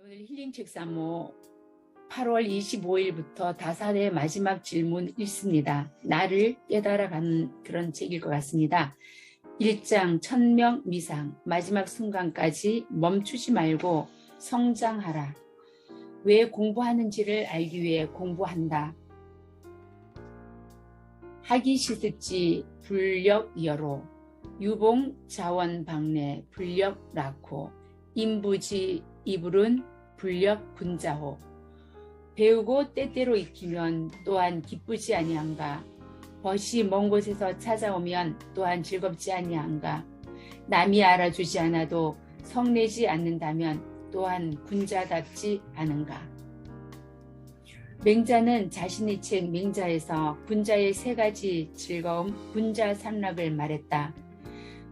오늘 힐링 책사모 8월 25일부터 다산의 마지막 질문 읽습니다. 나를 깨달아가는 그런 책일 것 같습니다. 1장 1000명 미상 마지막 순간까지 멈추지 말고 성장하라. 왜 공부하는지를 알기 위해 공부한다. 하기 시습지 불력 여로 유봉 자원 방래 불력 라코 인부지 이불은 불력 군자호 배우고 때때로 익히면 또한 기쁘지 아니한가. 벗이 먼 곳에서 찾아오면 또한 즐겁지 아니한가. 남이 알아주지 않아도 성내지 않는다면 또한 군자답지 않은가. 맹자는 자신의 책 맹자에서 군자의 세 가지 즐거움 군자 삼락을 말했다.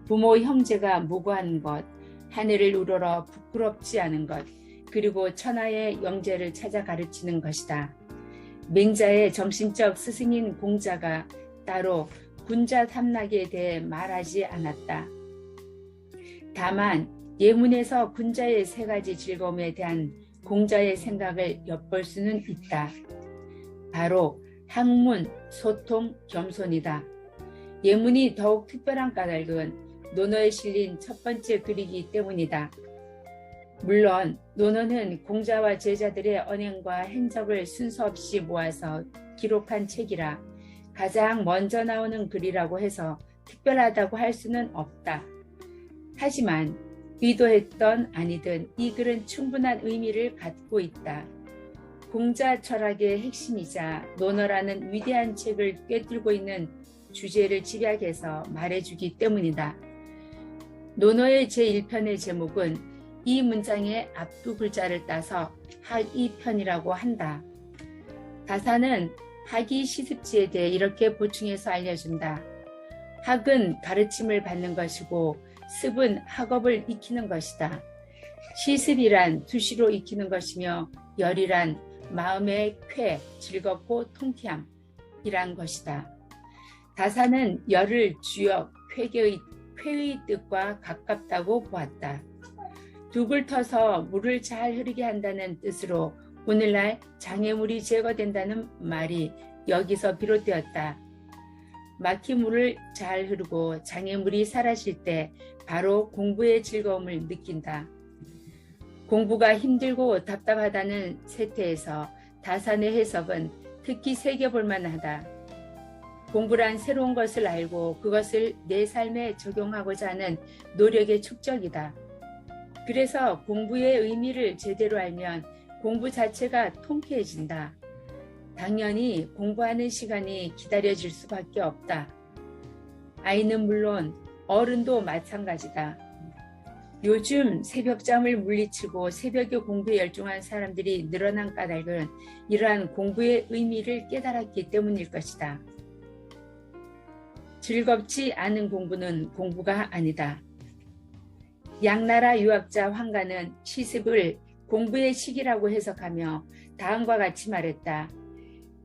부모 형제가 무고한 것, 하늘을 우러러 부끄럽지 않은 것, 그리고 천하의 영재를 찾아 가르치는 것이다. 맹자의 정신적 스승인 공자가 따로 군자 삼락에 대해 말하지 않았다. 다만 예문에서 군자의 세 가지 즐거움에 대한 공자의 생각을 엿볼 수는 있다. 바로 학문, 소통, 겸손이다. 예문이 더욱 특별한 까닭은 논어에 실린 첫 번째 글이기 때문이다. 물론 논어는 공자와 제자들의 언행과 행적을 순서 없이 모아서 기록한 책이라 가장 먼저 나오는 글이라고 해서 특별하다고 할 수는 없다. 하지만 의도했던 아니든 이 글은 충분한 의미를 갖고 있다. 공자 철학의 핵심이자 논어라는 위대한 책을 꿰뚫고 있는 주제를 집약해서 말해주기 때문이다. 논어의 제1편의 제목은 이 문장의 앞두 글자를 따서 학이편이라고 한다. 다산은 학이 시습지에 대해 이렇게 보충해서 알려준다. 학은 가르침을 받는 것이고 습은 학업을 익히는 것이다. 시습이란 수시로 익히는 것이며 열이란 마음의 쾌, 즐겁고 통쾌함이란 것이다. 다산은 열을 주역, 쾌의 뜻과 가깝다고 보았다. 둑을 터서 물을 잘 흐르게 한다는 뜻으로 오늘날 장애물이 제거된다는 말이 여기서 비롯되었다. 막힌 물을 잘 흐르고 장애물이 사라질 때 바로 공부의 즐거움을 느낀다. 공부가 힘들고 답답하다는 세태에서 다산의 해석은 특히 새겨볼 만하다. 공부란 새로운 것을 알고 그것을 내 삶에 적용하고자 하는 노력의 축적이다. 그래서 공부의 의미를 제대로 알면 공부 자체가 통쾌해진다. 당연히 공부하는 시간이 기다려질 수밖에 없다. 아이는 물론 어른도 마찬가지다. 요즘 새벽잠을 물리치고 새벽에 공부에 열중한 사람들이 늘어난 까닭은 이러한 공부의 의미를 깨달았기 때문일 것이다. 즐겁지 않은 공부는 공부가 아니다. 양나라 유학자 황가는 시습을 공부의 시기라고 해석하며 다음과 같이 말했다.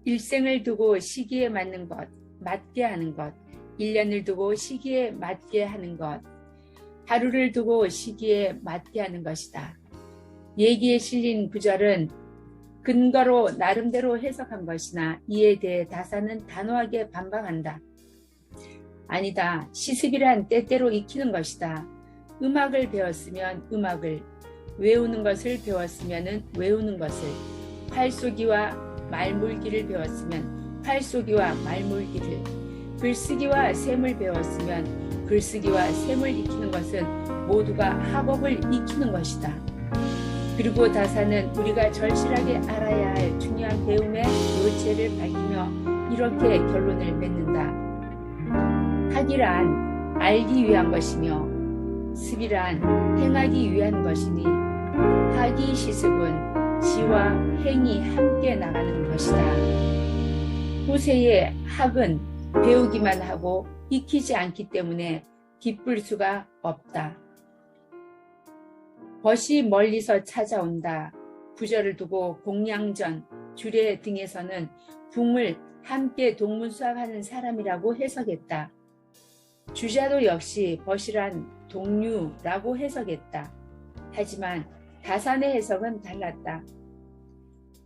일생을 두고 시기에 맞는 것, 맞게 하는 것, 1년을 두고 시기에 맞게 하는 것, 하루를 두고 시기에 맞게 하는 것이다. 얘기에 실린 구절은 근거로 나름대로 해석한 것이나 이에 대해 다산은 단호하게 반박한다. 아니다. 시습이란 때때로 익히는 것이다. 음악을 배웠으면 음악을, 외우는 것을 배웠으면 외우는 것을, 활쏘기와 말물기를 배웠으면 활쏘기와 말물기를, 글쓰기와 셈을 배웠으면 글쓰기와 셈을 익히는 것은 모두가 학업을 익히는 것이다. 그리고 다산은 우리가 절실하게 알아야 할 중요한 배움의 요체를 밝히며 이렇게 결론을 맺는다. 학이란 알기 위한 것이며 습이란 행하기 위한 것이니 학이 시습은 지와 행이 함께 나가는 것이다. 후세의 학은 배우기만 하고 익히지 않기 때문에 기쁠 수가 없다. 벗이 멀리서 찾아온다. 구절을 두고 공양전, 주례 등에서는 붕을 함께 동문수학하는 사람이라고 해석했다. 주자도 역시 벗이란 동류라고 해석했다. 하지만 다산의 해석은 달랐다.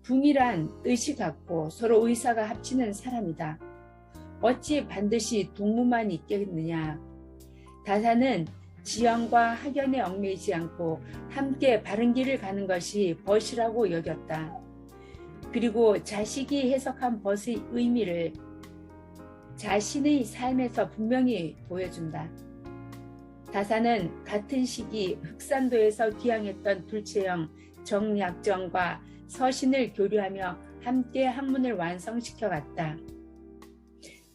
붕이란 뜻이 같고 서로 의사가 합치는 사람이다. 어찌 반드시 동무만 있겠느냐. 다산은 지연과 학연에 얽매이지 않고 함께 바른 길을 가는 것이 벗이라고 여겼다. 그리고 자식이 해석한 벗의 의미를 자신의 삶에서 분명히 보여준다. 다산은 같은 시기 흑산도에서 귀향했던 둘째형 정약정과 서신을 교류하며 함께 학문을 완성시켜 갔다.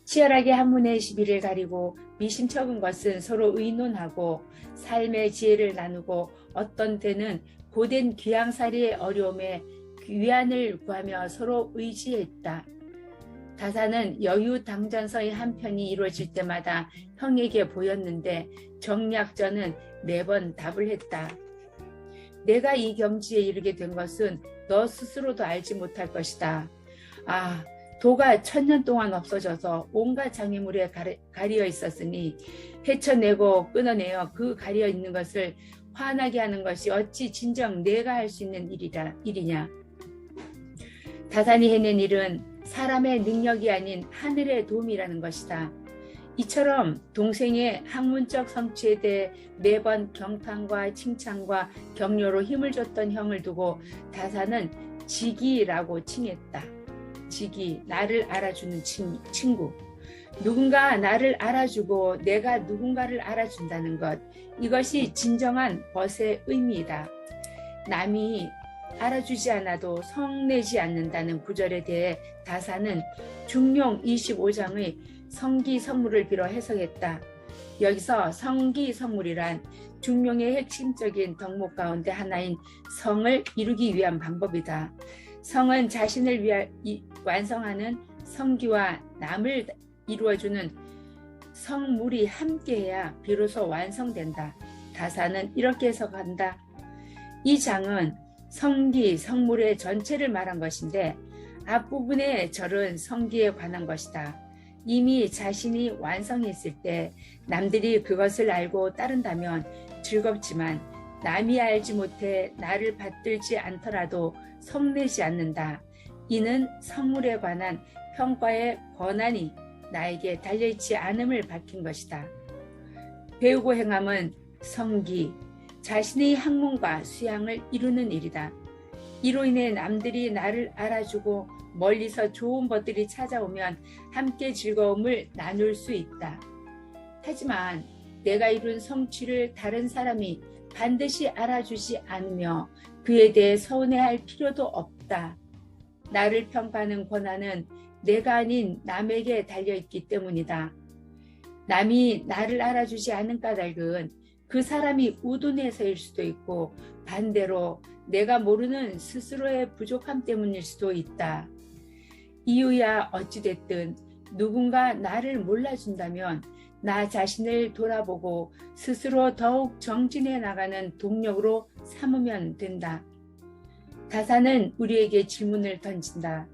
치열하게 학문의 시비를 가리고 미심쩍은 것은 서로 의논하고 삶의 지혜를 나누고 어떤 때는 고된 귀향살이의 어려움에 위안을 구하며 서로 의지했다. 다산은 여유당전서의 한 편이 이루어질 때마다 형에게 보였는데 정약전은 매번 답을 했다. 내가 이 경지에 이르게 된 것은 너 스스로도 알지 못할 것이다. 아, 도가 1000년 동안 없어져서 온갖 장애물에 가리어 있었으니 헤쳐내고 끊어내어 그 가리어 있는 것을 환하게 하는 것이 어찌 진정 내가 할 수 있는 일이냐. 다산이 해낸 일은 사람의 능력이 아닌 하늘의 도움이라는 것이다. 이처럼 동생의 학문적 성취에 대해 매번 경탄과 칭찬과 격려로 힘을 줬던 형을 두고 다산은 지기라고 칭했다. 지기, 나를 알아주는 친구. 누군가 나를 알아주고 내가 누군가를 알아준다는 것, 이것이 진정한 벗의 의미이다. 남이 알아주지 않아도 성내지 않는다는 구절에 대해 다산은 중용 25장의 성기성물을 빌어 해석했다. 여기서 성기성물이란 중용의 핵심적인 덕목 가운데 하나인 성을 이루기 위한 방법이다. 성은 자신을 완성하는 성기와 남을 이루어주는 성물이 함께해야 비로소 완성된다. 다산은 이렇게 해석한다. 이 장은 성기, 성물의 전체를 말한 것인데 앞부분의 절은 성기에 관한 것이다. 이미 자신이 완성했을 때 남들이 그것을 알고 따른다면 즐겁지만 남이 알지 못해 나를 받들지 않더라도 성내지 않는다. 이는 성물에 관한 평가의 권한이 나에게 달려있지 않음을 밝힌 것이다. 배우고 행함은 성기, 자신의 학문과 수양을 이루는 일이다. 이로 인해 남들이 나를 알아주고 멀리서 좋은 것들이 찾아오면 함께 즐거움을 나눌 수 있다. 하지만 내가 이룬 성취를 다른 사람이 반드시 알아주지 않으며 그에 대해 서운해할 필요도 없다. 나를 평가하는 권한은 내가 아닌 남에게 달려있기 때문이다. 남이 나를 알아주지 않은 까닭은 그 사람이 우둔해서일 수도 있고 반대로 내가 모르는 스스로의 부족함 때문일 수도 있다. 이유야 어찌됐든 누군가 나를 몰라준다면 나 자신을 돌아보고 스스로 더욱 정진해 나가는 동력으로 삼으면 된다. 다산은 우리에게 질문을 던진다.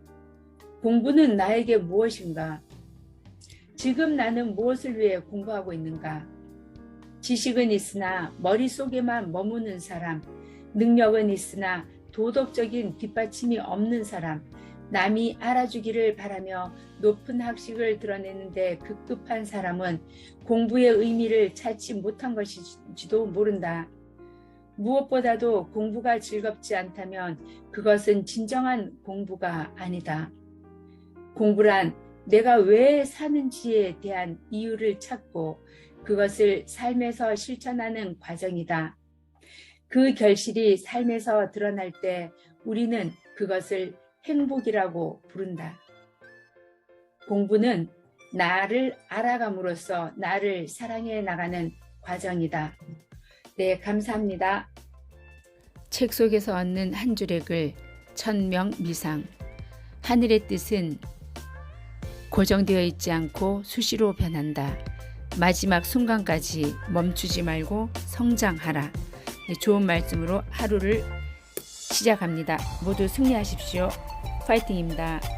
공부는 나에게 무엇인가? 지금 나는 무엇을 위해 공부하고 있는가? 지식은 있으나 머릿속에만 머무는 사람, 능력은 있으나 도덕적인 뒷받침이 없는 사람, 남이 알아주기를 바라며 높은 학식을 드러내는데 급급한 사람은 공부의 의미를 찾지 못한 것인지도 모른다. 무엇보다도 공부가 즐겁지 않다면 그것은 진정한 공부가 아니다. 공부란 내가 왜 사는지에 대한 이유를 찾고 그것을 삶에서 실천하는 과정이다. 그 결실이 삶에서 드러날 때 우리는 그것을 행복이라고 부른다. 공부는 나를 알아감으로써 나를 사랑해 나가는 과정이다. 네, 감사합니다. 책 속에서 얻는 한 줄의 글, 천명미상. 하늘의 뜻은 고정되어 있지 않고 수시로 변한다. 마지막 순간까지 멈추지 말고 성장하라. 네, 좋은 말씀으로 하루를 시작합니다. 모두 승리하십시오. 파이팅입니다.